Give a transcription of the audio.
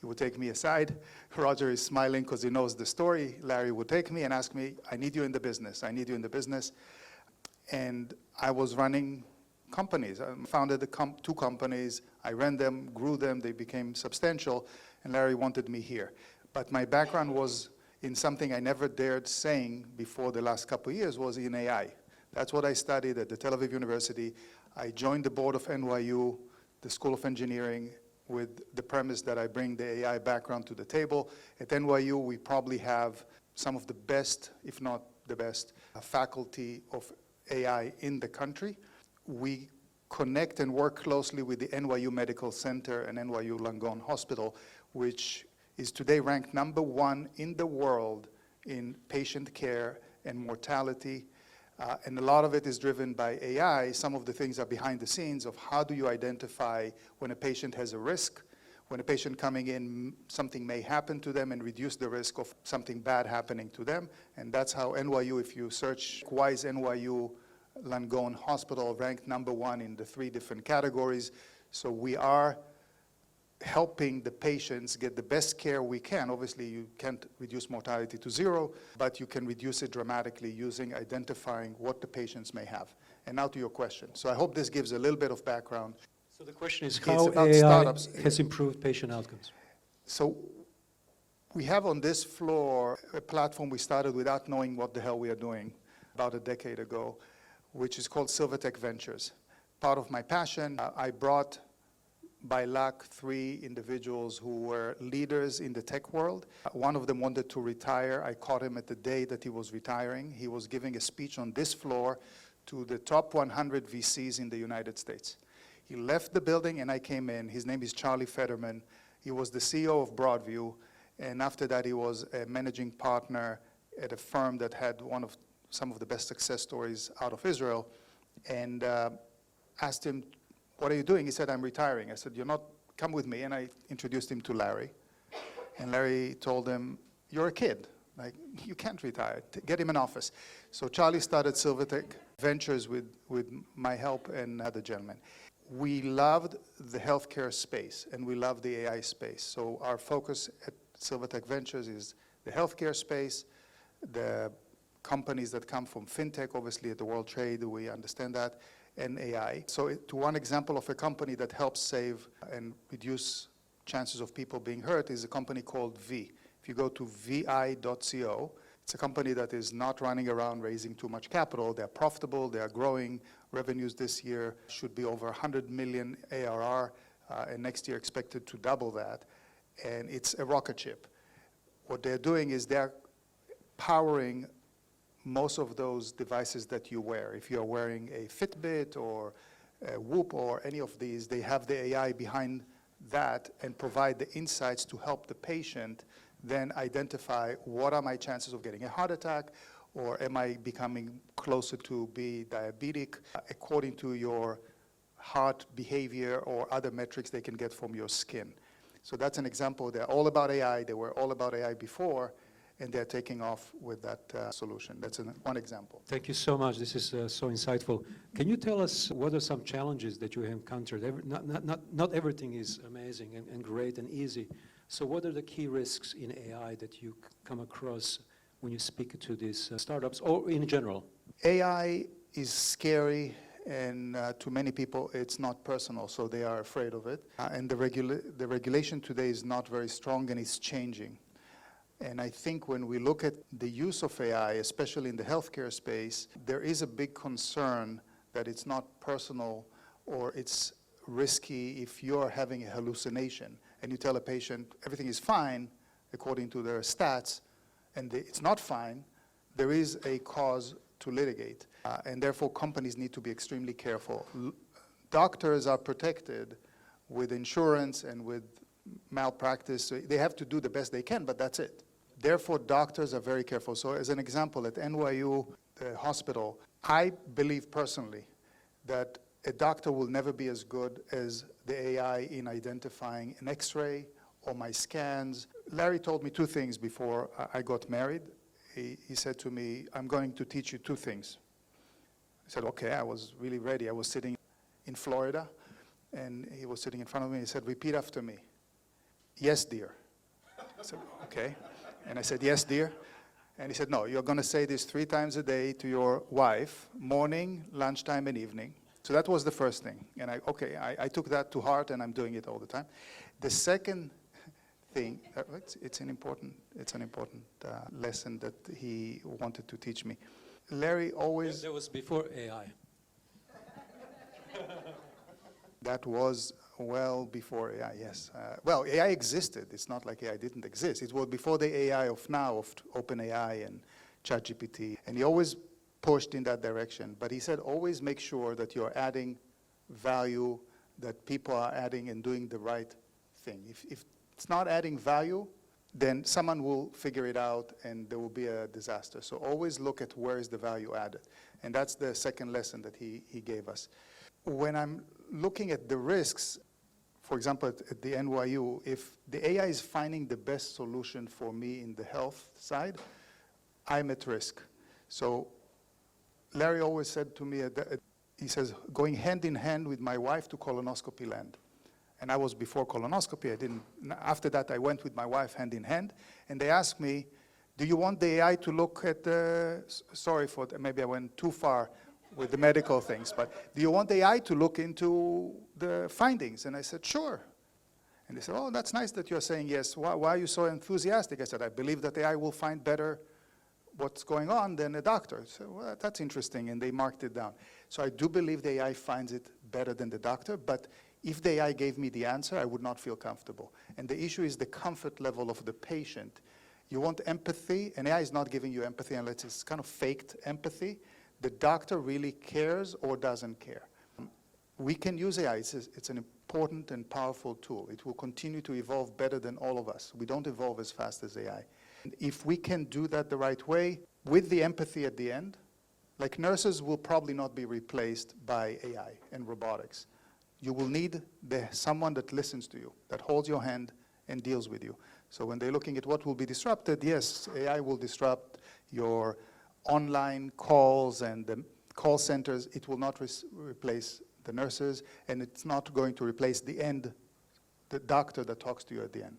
He would take me aside. Roger is smiling because he knows the story. Larry would take me and ask me, I need you in the business. I need you in the business. And I was running companies. I founded two companies. I ran them, grew them. They became substantial. And Larry wanted me here. But my background was in something I never dared saying before the last couple of years, was in AI. That's what I studied at the Tel Aviv University. I joined the board of NYU, the School of Engineering, with the premise that I bring the AI background to the table. At NYU, we probably have some of the best, if not the best, faculty of AI in the country. We connect and work closely with the NYU Medical Center and NYU Langone Hospital, which is today ranked #1 in the world in patient care and mortality. And a lot of it is driven by AI. Some of the things are behind the scenes of how do you identify when a patient has a risk, when a patient coming in, something may happen to them, and reduce the risk of something bad happening to them. And that's how NYU, if you search why is NYU Langone Hospital ranked #1 in the 3 different categories. So we are helping the patients get the best care we can. Obviously, you can't reduce mortality to 0, but you can reduce it dramatically using identifying what the patients may have. And now to your question. So I hope this gives a little bit of background. So the question is how AI has improved patient outcomes. So we have on this floor a platform we started without knowing what the hell we are doing about a decade ago, which is called Silvertech Ventures. Part of my passion, I brought by luck 3 individuals who were leaders in the tech world. One of them wanted to retire. I caught him at the day that he was retiring. He was giving a speech on this floor to the top 100 VCs in the United States. He left the building and I came in. His name is Charlie Federman. He was the CEO of Broadview, and after that he was a managing partner at a firm that had some of the best success stories out of Israel, and asked him, what are you doing? He said, I'm retiring. I said, come with me. And I introduced him to Larry. And Larry told him, you're a kid. Like, you can't retire. Get him an office. So Charlie started Silvertech Ventures with my help and other gentlemen. We loved the healthcare space and we love the AI space. So our focus at Silvertech Ventures is the healthcare space, the companies that come from fintech, obviously at the World Trade, we understand that, and AI. So to one example of a company that helps save and reduce chances of people being hurt is a company called V. If you go to vi.co, it's a company that is not running around raising too much capital. They're profitable, they are growing. Revenues this year should be over 100 million ARR, and next year expected to double that. And it's a rocket ship. What they're doing is they're powering most of those devices that you wear. If you're wearing a Fitbit or a Whoop or any of these, they have the AI behind that and provide the insights to help the patient then identify what are my chances of getting a heart attack, or am I becoming closer to be diabetic, according to your heart behavior or other metrics they can get from your skin. So that's an example. They're all about AI. They were all about AI before, and they're taking off with that solution. That's one example. Thank you so much. This is so insightful. Can you tell us what are some challenges that you have encountered? Not everything is amazing and great and easy. So what are the key risks in AI that you come across when you speak to these startups, or in general? AI is scary, and to many people it's not personal, so they are afraid of it. And the regulation today is not very strong, and it's changing. And I think when we look at the use of AI, especially in the healthcare space, there is a big concern that it's not personal or it's risky if you're having a hallucination and you tell a patient everything is fine according to their stats and it's not fine, there is a cause to litigate. And therefore companies need to be extremely careful. Doctors are protected with insurance and with malpractice. So they have to do the best they can, but that's it. Therefore, doctors are very careful. So as an example, at NYU hospital, I believe personally that a doctor will never be as good as the AI in identifying an X-ray or my scans. Larry told me 2 things before I got married. He said to me, I'm going to teach you 2 things. I said, okay, I was really ready. I was sitting in Florida, and he was sitting in front of me. He said, repeat after me. yes, dear. I said, okay. And I said, yes, dear. And he said, no, you're going to say this 3 times a day to your wife, morning, lunchtime, and evening. So that was the first thing. And I took that to heart, and I'm doing it all the time. The second thing, it's an important lesson that he wanted to teach me. Larry always... That was before AI. That was well before AI, yes. Well, AI existed. It's not like AI didn't exist. It was before the AI of now, of OpenAI and ChatGPT. And he always pushed in that direction. But he said, always make sure that you're adding value, that people are adding and doing the right thing. If it's not adding value, then someone will figure it out and there will be a disaster. So always look at where is the value added. And that's the second lesson that he gave us. When I'm looking at the risks, for example, at the NYU, if the AI is finding the best solution for me in the health side, I'm at risk. So Larry always said to me, he says, going hand in hand with my wife to colonoscopy land. And I was before colonoscopy. After that, I went with my wife hand in hand. And they asked me, do you want the AI to look at sorry for, maybe I went too far with the medical things, but do you want the AI to look into the findings? And I said, sure. And they said, oh, that's nice that you're saying yes. Why are you so enthusiastic? I said, I believe that AI will find better what's going on than a doctor. So, well, that's interesting, and they marked it down. So I do believe the AI finds it better than the doctor, but if the AI gave me the answer, I would not feel comfortable. And the issue is the comfort level of the patient. You want empathy, and AI is not giving you empathy unless it's kind of faked empathy. The doctor really cares or doesn't care. We can use AI. It's an important and powerful tool. It will continue to evolve better than all of us. We don't evolve as fast as AI. If we can do that the right way, with the empathy at the end, like nurses will probably not be replaced by AI and robotics. You will need someone that listens to you, that holds your hand and deals with you. So when they're looking at what will be disrupted, yes, AI will disrupt your online calls and the call centers. It will not replace the nurses, and it's not going to replace the doctor that talks to you at the end.